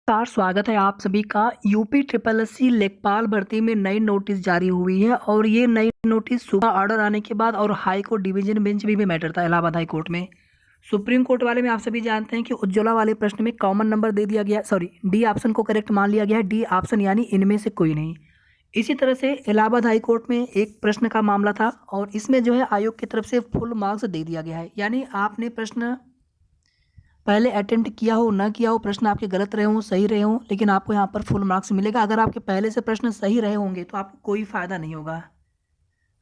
नमस्कार, स्वागत है आप सभी का। यूपी ट्रिपल एससी लेखपाल भर्ती में नई नोटिस जारी हुई है और ये नई नोटिस सुबह ऑर्डर आने के बाद और हाई कोर्ट डिवीजन बेंच भी मैटर था इलाहाबाद हाई कोर्ट में। सुप्रीम कोर्ट वाले में आप सभी जानते हैं कि उज्ज्वला वाले प्रश्न में कॉमन नंबर दे दिया गया, सॉरी डी ऑप्शन को करेक्ट मान लिया गया है। डी ऑप्शन यानी इनमें से कोई नहीं। इसी तरह से इलाहाबाद हाई कोर्ट में एक प्रश्न का मामला था और इसमें जो है आयोग की तरफ से फुल मार्क्स दे दिया गया है। यानी आपने प्रश्न पहले अटेम्प्ट किया हो ना किया हो, प्रश्न आपके गलत रहे हों सही रहे हों, लेकिन आपको यहाँ पर फुल मार्क्स मिलेगा। अगर आपके पहले से प्रश्न सही रहे होंगे तो आपको कोई फ़ायदा नहीं होगा,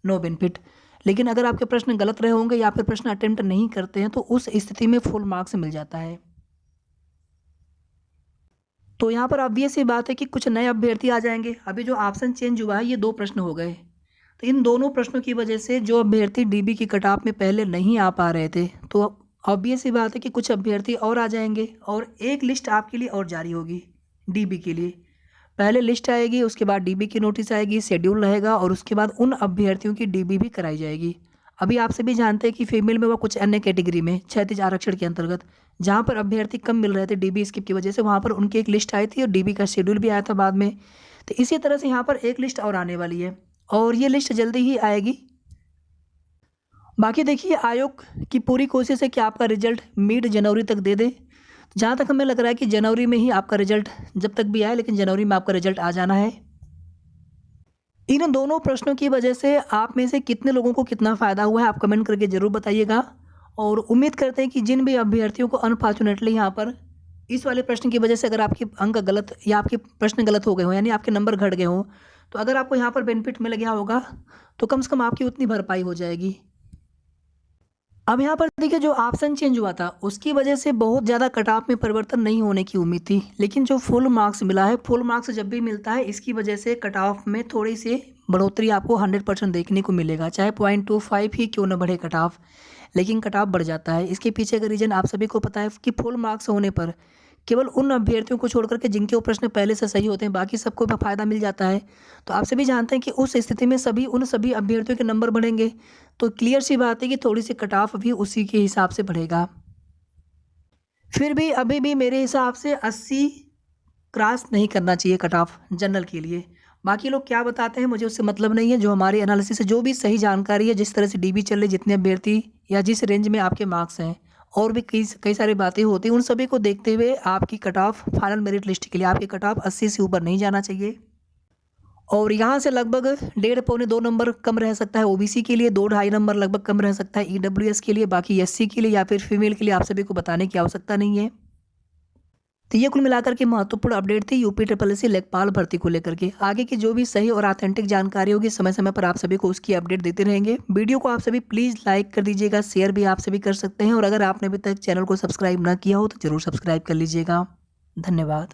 नो बेनिफिट। लेकिन अगर आपके प्रश्न गलत रहे होंगे या फिर प्रश्न अटेम्प्ट नहीं करते हैं तो उस स्थिति में फुल मार्क्स मिल जाता है। तो यहाँ पर ऑब्वियस सी बात है कि कुछ नए अभ्यर्थी आ जाएंगे। अभी जो ऑप्शन चेंज हुआ है ये 2 प्रश्न हो गए, तो इन दोनों प्रश्नों की वजह से जो अभ्यर्थी डीबी की कट ऑफ में पहले नहीं आ पा रहे थे तो ऑब्वियस सी बात है कि कुछ अभ्यर्थी और आ जाएंगे और एक लिस्ट आपके लिए और जारी होगी डीबी के लिए। पहले लिस्ट आएगी, उसके बाद डीबी की नोटिस आएगी, शेड्यूल रहेगा और उसके बाद उन अभ्यर्थियों की डीबी भी कराई जाएगी। अभी आप सभी जानते हैं कि फीमेल में व कुछ अन्य कैटेगरी में 36 आरक्षण के अंतर्गत जहाँ पर अभ्यर्थी कम मिल रहे थे डीबी स्किप की वजह से, वहाँ पर उनकी एक लिस्ट आई थी और डीबी का शेड्यूल भी आया था बाद में। तो इसी तरह से यहाँ पर एक लिस्ट और आने वाली है और ये लिस्ट जल्दी ही आएगी। बाकी देखिए आयोग की पूरी कोशिश है कि आपका रिजल्ट मिड जनवरी तक दे दे। जहाँ तक हमें लग रहा है कि जनवरी में ही आपका रिजल्ट जब तक भी आए, लेकिन जनवरी में आपका रिजल्ट आ जाना है। इन दोनों प्रश्नों की वजह से आप में से कितने लोगों को कितना फ़ायदा हुआ है आप कमेंट करके ज़रूर बताइएगा। और उम्मीद करते हैं कि जिन भी अभ्यर्थियों को अनफॉर्चुनेटली यहाँ पर इस वाले प्रश्न की वजह से अगर आपके अंक गलत या आपके प्रश्न गलत हो गए हों, यानी आपके नंबर घट गए हों, तो अगर आपको यहाँ पर बेनिफिट मिल गया होगा तो कम से कम आपकी उतनी भरपाई हो जाएगी। अब यहाँ पर देखिए जो ऑप्शन चेंज हुआ था उसकी वजह से बहुत ज़्यादा कट ऑफ में परिवर्तन नहीं होने की उम्मीद थी, लेकिन जो फुल मार्क्स मिला है, फुल मार्क्स जब भी मिलता है इसकी वजह से कट ऑफ में थोड़ी सी बढ़ोतरी आपको 100% देखने को मिलेगा। चाहे 0.25 ही क्यों न बढ़े कट ऑफ, लेकिन कट ऑफ बढ़ जाता है। इसके पीछे का रीज़न आप सभी को पता है कि फुल मार्क्स होने पर केवल उन अभ्यर्थियों को छोड़कर के जिनके वो प्रश्न पहले से सही होते हैं बाकी सबको फ़ायदा मिल जाता है। तो आप सभी जानते हैं कि उस स्थिति में उन सभी अभ्यर्थियों के नंबर बढ़ेंगे, तो क्लियर सी बात है कि थोड़ी सी कट ऑफ भी उसी के हिसाब से बढ़ेगा। फिर भी अभी भी मेरे हिसाब से 80 क्रॉस नहीं करना चाहिए कट ऑफ जनरल के लिए। बाकी लोग क्या बताते हैं मुझे उससे मतलब नहीं है। जो हमारी एनालिसिस है, जो भी सही जानकारी है, जिस तरह से डीबी चल रही, जितने अभ्यर्थी या जिस रेंज में आपके मार्क्स हैं और भी कई कई सारी बातें होती हैं, उन सभी को देखते हुए आपकी cut off final merit list के लिए आपकी कट ऑफ 80 से ऊपर नहीं जाना चाहिए। और यहाँ से लगभग 1.5 पौने 2 नंबर कम रह सकता है ओबीसी के लिए, 2-2.5 नंबर लगभग कम रह सकता है ईडब्ल्यूएस के लिए। बाकी एससी के लिए या फिर फीमेल के लिए आप सभी को बताने की आवश्यकता नहीं है। तो ये कुल मिलाकर के महत्वपूर्ण अपडेट थी यूपी ट्रिपल एससी लेखपाल भर्ती को लेकर के। आगे की जो भी सही और ऑथेंटिक जानकारी होगी समय समय पर आप सभी को उसकी अपडेट देते रहेंगे। वीडियो को आप सभी प्लीज़ लाइक कर दीजिएगा, शेयर भी आप सभी कर सकते हैं और अगर आपने अभी तक चैनल को सब्सक्राइब ना किया हो तो ज़रूर सब्सक्राइब कर लीजिएगा। धन्यवाद।